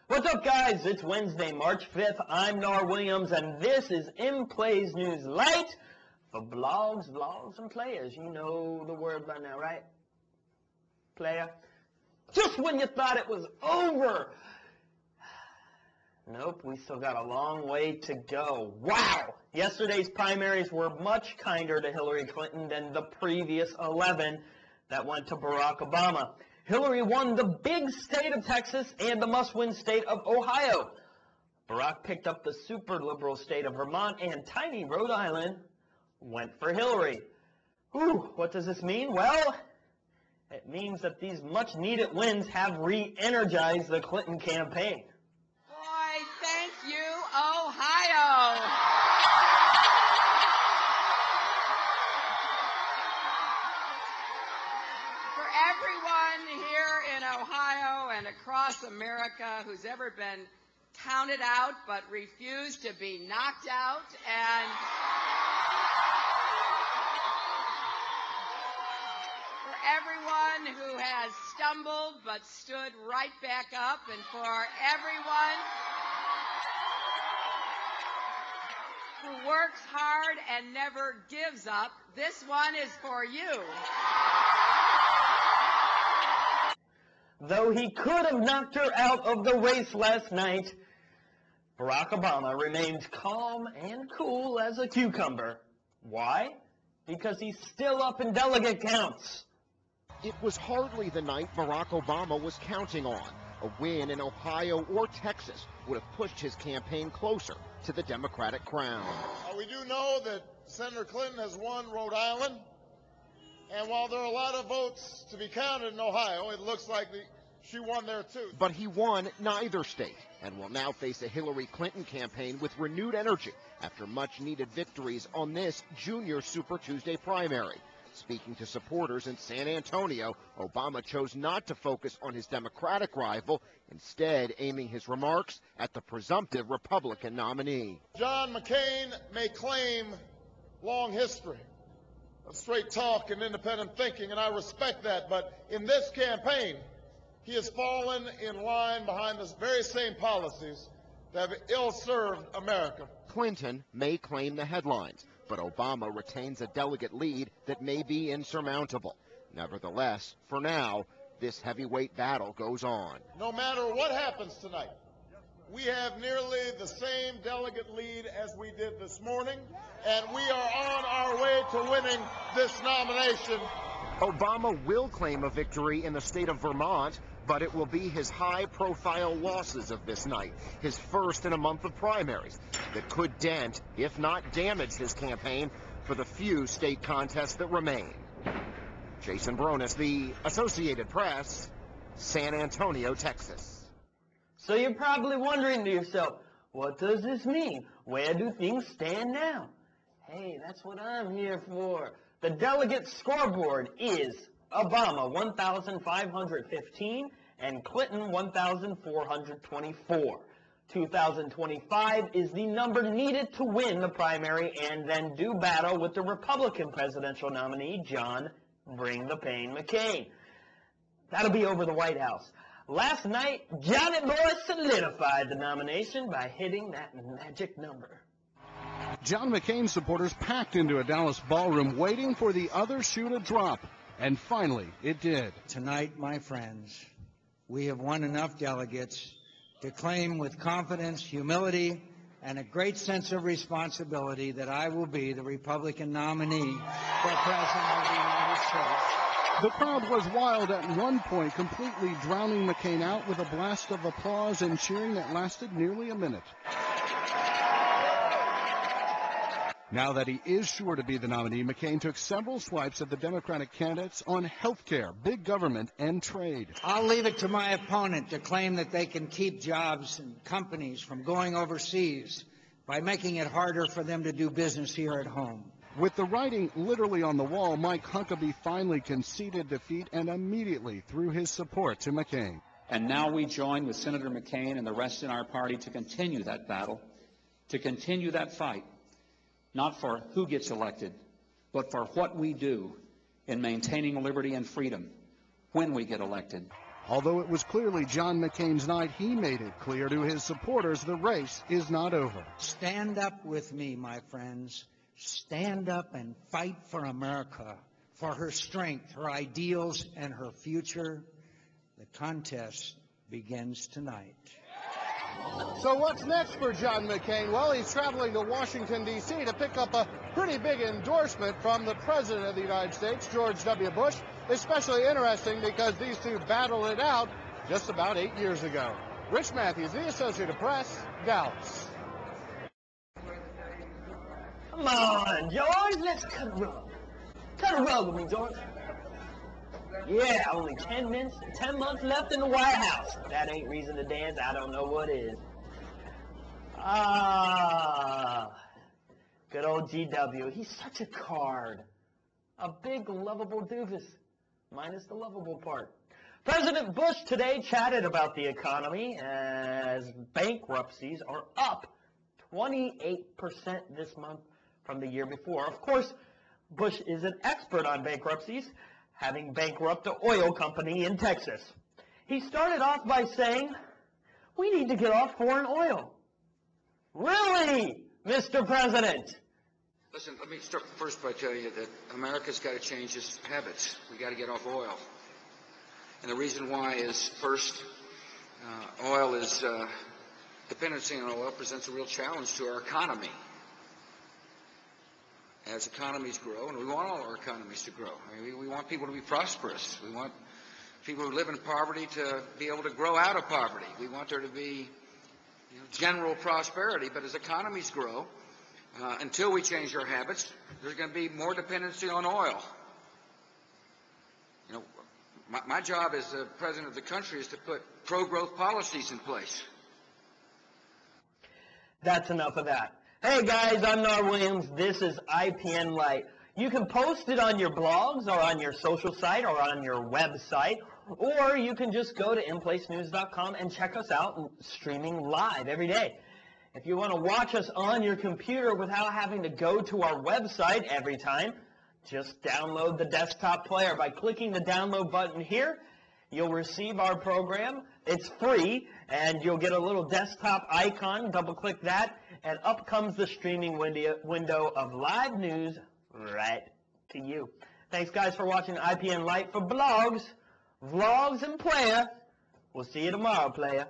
What's up, guys? It's Wednesday, March 5th. I'm Nar Williams, and this is iNPLACENEWS Light for blogs, vlogs, and players. You know the word by now, right? Player. Just when you thought it was over. Nope, we still got a long way to go. Wow! Yesterday's primaries were much kinder to Hillary Clinton than the previous 11 that went to Barack Obama. Hillary won the big state of Texas and the must-win state of Ohio. Barack picked up the super liberal state of Vermont, and tiny Rhode Island went for Hillary. Ooh, what does this mean? Well, it means that these much-needed wins have re-energized the Clinton campaign. Boy, thank you, Ohio. For everyone here in Ohio and across America who's ever been counted out but refused to be knocked out, and for everyone who has stumbled but stood right back up, and for everyone who works hard and never gives up, this one is for you. Though he could have knocked her out of the race last night, Barack Obama remained calm and cool as a cucumber. Why? Because he's still up in delegate counts. It was hardly the night Barack Obama was counting on. A win in Ohio or Texas would have pushed his campaign closer to the Democratic crown. We do know that Senator Clinton has won Rhode Island, and while there are a lot of votes to be counted in Ohio, it looks like she won there too. But he won neither state and will now face a Hillary Clinton campaign with renewed energy after much-needed victories on this junior Super Tuesday primary. Speaking to supporters in San Antonio, Obama chose not to focus on his Democratic rival, instead aiming his remarks at the presumptive Republican nominee. John McCain may claim long history of straight talk and independent thinking, and I respect that, but in this campaign, he has fallen in line behind the very same policies that have ill-served America. Clinton may claim the headlines, but Obama retains a delegate lead that may be insurmountable. Nevertheless, for now, this heavyweight battle goes on. No matter what happens tonight, we have nearly the same delegate lead as we did this morning, and we are on our way to winning this nomination. Obama will claim a victory in the state of Vermont, but it will be his high-profile losses of this night, his first in a month of primaries, that could dent, if not damage, his campaign for the few state contests that remain. Jason Bronis, The Associated Press, San Antonio, Texas. So you're probably wondering to yourself, what does this mean? Where do things stand now? Hey, that's what I'm here for. The delegate scoreboard is Obama 1,515 and Clinton 1,424. 2025 is the number needed to win the primary and then do battle with the Republican presidential nominee, John Bring the Pain McCain. That'll be over the White House. Last night, Johnny Boy solidified the nomination by hitting that magic number. John McCain supporters packed into a Dallas ballroom waiting for the other shoe to drop. And finally, it did. Tonight, my friends, we have won enough delegates to claim with confidence, humility, and a great sense of responsibility that I will be the Republican nominee for President of the United States. The crowd was wild at one point, completely drowning McCain out with a blast of applause and cheering that lasted nearly a minute. Now that he is sure to be the nominee, McCain took several swipes at the Democratic candidates on health care, big government, and trade. I'll leave it to my opponent to claim that they can keep jobs and companies from going overseas by making it harder for them to do business here at home. With the writing literally on the wall, Mike Huckabee finally conceded defeat and immediately threw his support to McCain. And now we join with Senator McCain and the rest in our party to continue that battle, to continue that fight, not for who gets elected, but for what we do in maintaining liberty and freedom when we get elected. Although it was clearly John McCain's night, he made it clear to his supporters the race is not over. Stand up with me, my friends. Stand up and fight for America, for her strength, her ideals, and her future. The contest begins tonight. So what's next for John McCain? Well, he's traveling to Washington, D.C. to pick up a pretty big endorsement from the President of the United States, George W. Bush. Especially interesting because these two battled it out just about 8 years ago. Rich Matthews, The Associated Press, Dallas. Come on, George, let's cut a rug. Cut a rug with me, George. Yeah, only 10 months left in the White House. If that ain't reason to dance, I don't know what is. Good old GW. He's such a card. A big, lovable doofus. Minus the lovable part. President Bush today chatted about the economy as bankruptcies are up 28% this month from the year before. Of course, Bush is an expert on bankruptcies, having bankrupted an oil company in Texas. He started off by saying, we need to get off foreign oil. Really, Mr. President? Listen, let me start first by telling you that America's got to change its habits. We got to get off oil. And the reason why is, first, dependency on oil presents a real challenge to our economy. As economies grow, and we want all our economies to grow. I mean, we want people to be prosperous. We want people who live in poverty to be able to grow out of poverty. We want there to be general prosperity, but as economies grow, until we change our habits, there's going to be more dependency on oil. My job as the president of the country is to put pro-growth policies in place. That's enough of that. Hey guys, I'm Nar Williams. This is IPN Light. You can post it on your blogs or on your social site or on your website, or you can just go to iNPLACENEWS.com and check us out streaming live every day. If you want to watch us on your computer without having to go to our website every time, just download the desktop player by clicking the download button here. You'll receive our program. It's free, and you'll get a little desktop icon. Double-click that, and up comes the streaming window of live news right to you. Thanks, guys, for watching IPN Light for blogs, vlogs, and player. We'll see you tomorrow, player.